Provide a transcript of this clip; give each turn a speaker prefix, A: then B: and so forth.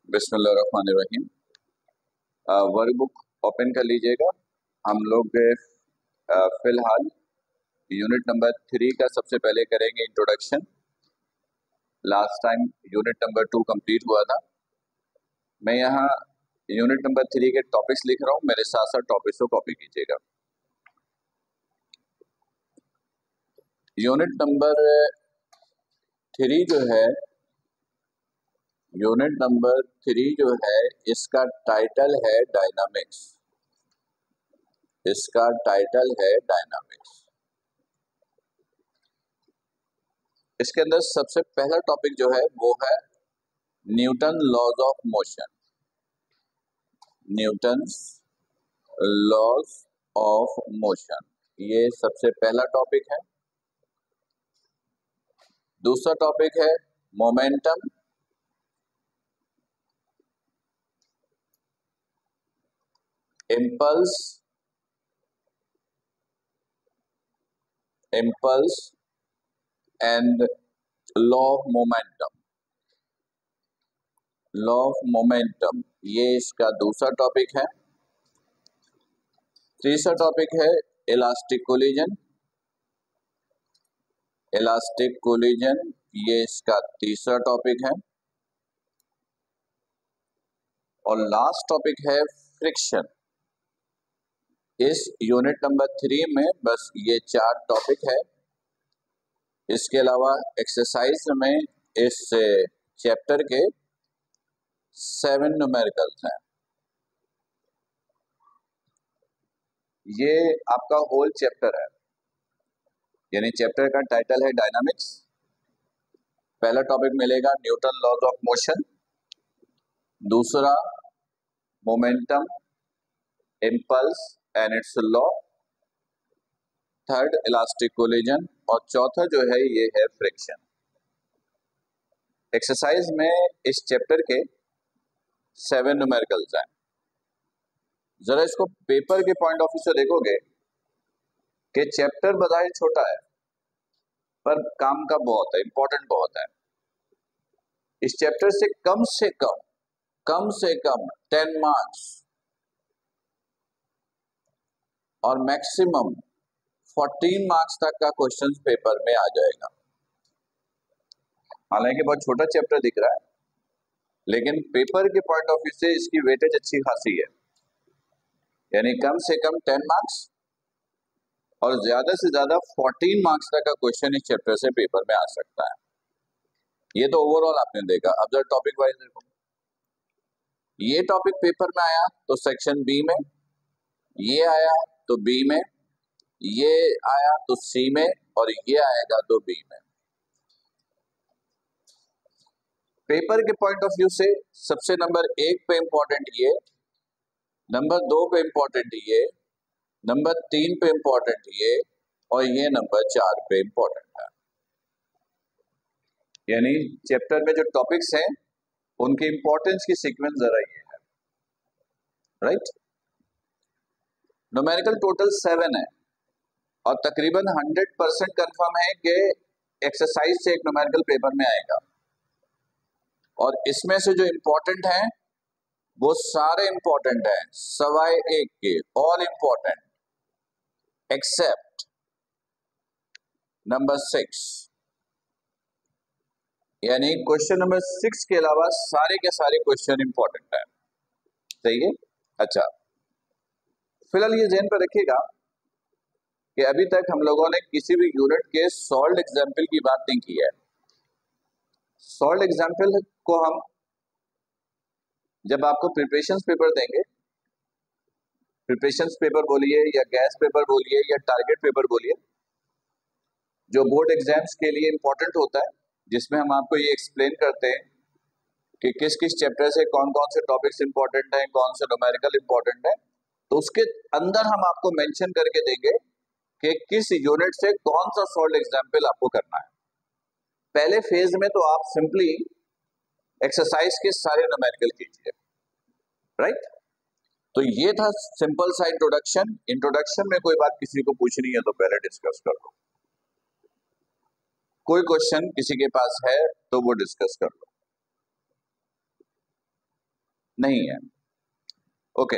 A: बिस्मिल्लाहिर्रहमानिर्रहीम। Workbook open कर लीजिएगा। हम लोग फिलहाल यूनिट नंबर 3 का सबसे पहले करेंगे introduction. Last time unit number 2 complete हुआ था। मैं यहाँ यूनिट नंबर 3 के टॉपिक्स लिख रहा हूँ, मेरे साथ साथ टॉपिक्स को कॉपी कीजिएगा। यूनिट नंबर 3 जो है, यूनिट नंबर 3 जो है, इसका टाइटल है डायनामिक्स। इसका टाइटल है डायनामिक्स। इसके अंदर सबसे पहला टॉपिक जो है वो है Newton laws of motion. Newton's laws of motion, ये सबसे पहला टॉपिक है। दूसरा टॉपिक है momentum. Impulse and law of momentum. Law of momentum, ये इसका दूसरा टॉपिक है। तीसरा टॉपिक है इलास्टिक कोलिजन। इलास्टिक कोलिजन, ये इसका तीसरा टॉपिक है। और लास्ट टॉपिक है फ्रिक्शन। इस यूनिट नंबर 3 में बस ये 4 टॉपिक है। इसके अलावा एक्सरसाइज में इस चैप्टर के 7 न्यूमेरिकल्स हैं। ये आपका होल चैप्टर है, यानी चैप्टर का टाइटल है डायनामिक्स। पहला टॉपिक मिलेगा न्यूटन लॉज ऑफ मोशन, दूसरा momentum, impulse and it's law, third elastic collision, और चौथा जो है ये है फ्रिक्शन। एक्सरसाइज में इस चैप्टर के 7 न्यूमेरिकल्स हैं। जरा इसको पेपर के पॉइंट ऑफ व्यू से देखोगे कि चैप्टर बजाय छोटा है पर काम का बहुत है, इंपॉर्टेंट बहुत है। इस चैप्टर से कम 10 मार्क्स और मैक्सिमम 14 मार्क्स तक का क्वेश्चन पेपर में आ जाएगा। हालांकि बहुत छोटा चैप्टर दिख रहा है, लेकिन पेपर के पॉइंट ऑफ व्यू से इसकी वेटेज अच्छी खासी है, यानी कम से कम 10 मार्क्स और ज्यादा से ज्यादा 14 मार्क्स तक का क्वेश्चन इस चैप्टर से पेपर में आ सकता है। ये तो ओवरऑल आपने देखा। अब जरा टॉपिक वाइज देखो। ये टॉपिक पेपर में आया तो सेक्शन बी में, ये आया तो बी में, ये आया तो सी में, और ये आएगा तो बी में। पेपर के पॉइंट ऑफ व्यू से सबसे नंबर 1 पे इंपॉर्टेंट ये, नंबर 2 पे इंपॉर्टेंट ये, नंबर 3 पे इंपॉर्टेंट ये, और ये नंबर 4 पे इंपॉर्टेंट है। यानी चैप्टर में जो टॉपिक्स हैं उनके इंपॉर्टेंस की सीक्वेंस जरा ये है, राइट। न्यूमेरिकल टोटल 7 है और तकरीबन 100% कंफर्म है कि एक्सरसाइज से एक न्यूमेरिकल पेपर में आएगा। और इसमें से जो इंपॉर्टेंट हैं वो सारे इंपॉर्टेंट हैं, सवाए एक के, ऑल इंपॉर्टेंट एक्सेप्ट नंबर 6। यानी क्वेश्चन नंबर 6 के अलावा सारे के सारे क्वेश्चन इंपॉर्टेंट है। सही है। अच्छा, फिलहाल ये ध्यान पर रखिएगा कि अभी तक हम लोगों ने किसी भी यूनिट के सॉल्व्ड एग्जाम्पल की बात नहीं की है। सॉल्व्ड एग्जाम्पल को हम जब आपको प्रिपरेशन पेपर देंगे, प्रिपरेशन पेपर बोलिए या गैस पेपर बोलिए या टारगेट पेपर बोलिए, जो बोर्ड एग्जाम्स के लिए इंपॉर्टेंट होता है, जिसमें हम आपको ये एक्सप्लेन करते हैं कि किस किस चैप्टर से कौन कौन से टॉपिक्स इंपॉर्टेंट हैं, कौन से न्यूमेरिकल इंपॉर्टेंट है, तो उसके अंदर हम आपको मेंशन करके देंगे कि किस यूनिट से कौन सा सॉल्व्ड एग्जाम्पल आपको करना है। पहले फेज में तो आप सिंपली एक्सरसाइज के सारे न्यूमेरिकल कीजिए, राइट। तो ये था सिंपल सा इंट्रोडक्शन। इंट्रोडक्शन में कोई बात किसी को पूछनी है तो पहले डिस्कस कर लो, कोई क्वेश्चन किसी के पास है तो वो डिस्कस कर लो। नहीं है। ओके